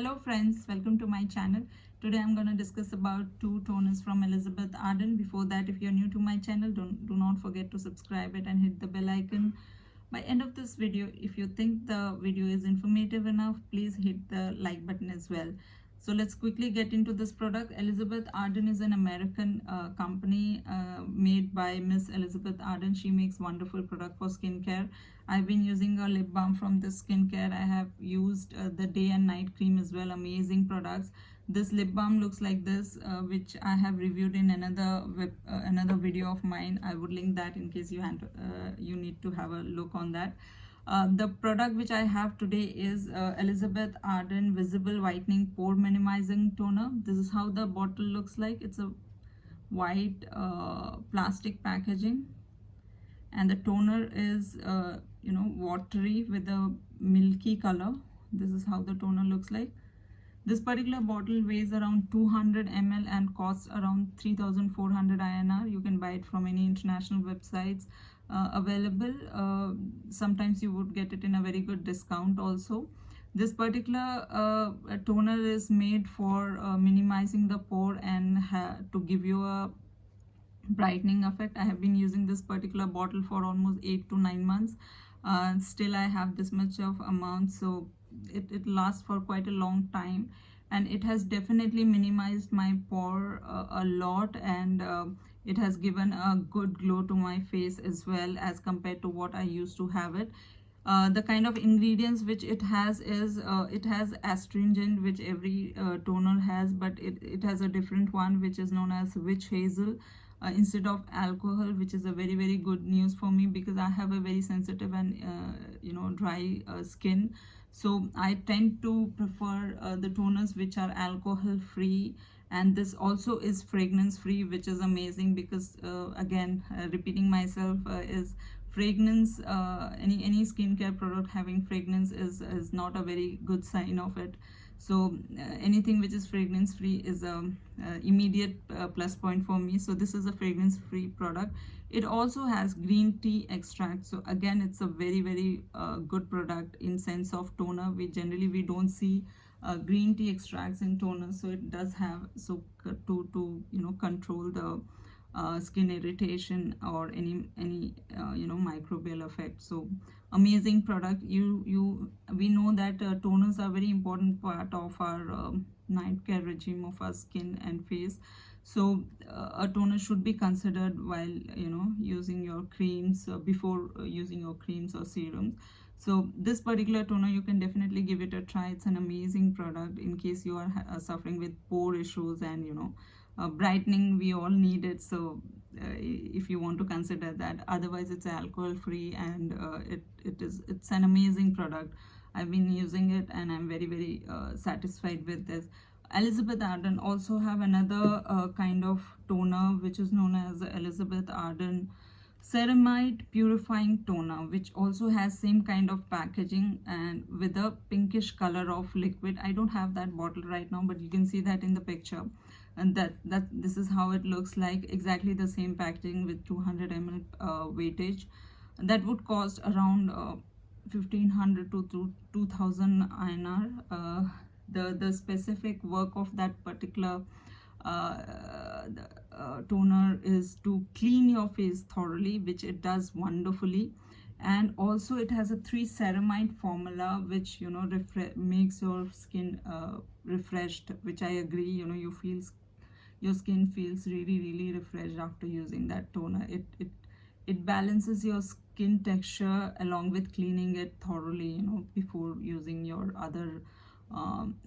Hello friends, welcome to my channel. Today I'm going to discuss about two toners from Elizabeth Arden. Before that, if you're new to my channel, do not forget to subscribe it and hit the bell icon. By end of this video, if you think the video is informative enough, please hit the like button as well. So let's quickly get into this product. Elizabeth Arden is an American company made by Miss Elizabeth Arden. She makes wonderful product for skincare. I've been using a lip balm from this skincare. I have used the day and night cream as well. Amazing products. This lip balm looks like this, which I have reviewed in another video of mine. I would link that in case you need to have a look on that. The product which I have today is Elizabeth Arden Visible Whitening Pore Minimizing Toner. This is how the bottle looks like. It's a white plastic packaging, and the toner is watery with a milky color. This is how the toner looks like. This particular bottle weighs around 200 ml and costs around 3,400 INR. You can buy it from any international websites available. Sometimes you would get it in a very good discount also. This particular toner is made for minimizing the pore and to give you a brightening effect. I have been using this particular bottle for almost 8 to 9 months. Still I have this much of amount, so it lasts for quite a long time, and it has definitely minimized my pore a lot, and it has given a good glow to my face as well as compared to what I used to have it. The kind of ingredients which it has is it has astringent, which every toner has, but it has a different one which is known as witch hazel instead of alcohol, which is a very good news for me because I have a very sensitive and dry skin. So I tend to prefer the toners which are alcohol free, and this also is fragrance free, which is amazing because again, repeating myself, is fragrance, any skincare product having fragrance is not a very good sign of it. So anything which is fragrance free is a immediate plus point for me. So this is a fragrance free product. It also has green tea extract, so again it's a very good product in sense of toner. We don't see green tea extracts in toner, so it does have, so to control the skin irritation or any microbial effect. So amazing product. We know that toners are very important part of our night care regime of our skin and face. So a toner should be considered while using your creams, before using your creams or serums. So this particular toner, you can definitely give it a try. It's an amazing product in case you are suffering with pore issues, and brightening we all need it. So if you want to consider that, otherwise it's alcohol free, and it's an amazing product. I've been using it and I'm very satisfied with this. Elizabeth Arden also have another kind of toner which is known as Elizabeth Arden Ceramide Purifying Toner, which also has same kind of packaging and with a pinkish color of liquid. I don't have that bottle right now, but you can see that in the picture, and this is how it looks like. Exactly the same packaging with 200 ml weightage. That would cost around 1,500 to 2,000 INR. The specific work of that particular toner is to clean your face thoroughly, which it does wonderfully. And also it has a 3 ceramide formula, which makes your skin refreshed, which I agree. Your skin feels really refreshed after using that toner. It balances your skin texture along with cleaning it thoroughly, before using your other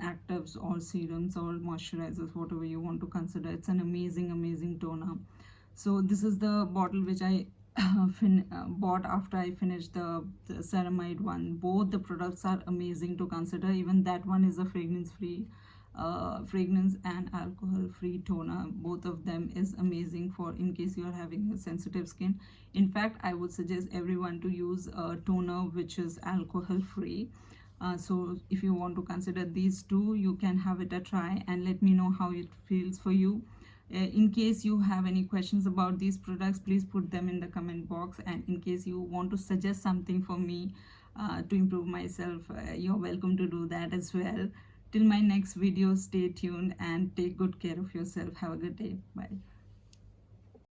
actives or serums or moisturizers, whatever you want to consider. It's an amazing toner. So this is the bottle which I bought after I finished the ceramide one. Both the products are amazing to consider. Even that one is a fragrance free fragrance and alcohol free toner. Both of them is amazing for in case you are having a sensitive skin. In fact, I would suggest everyone to use a toner which is alcohol free. So if you want to consider these two, you can have it a try and let me know how it feels for you. In case you have any questions about these products, please put them in the comment box, and in case you want to suggest something for me to improve myself, you're welcome to do that as well. Till my next video, stay tuned and take good care of yourself. Have a good day. Bye.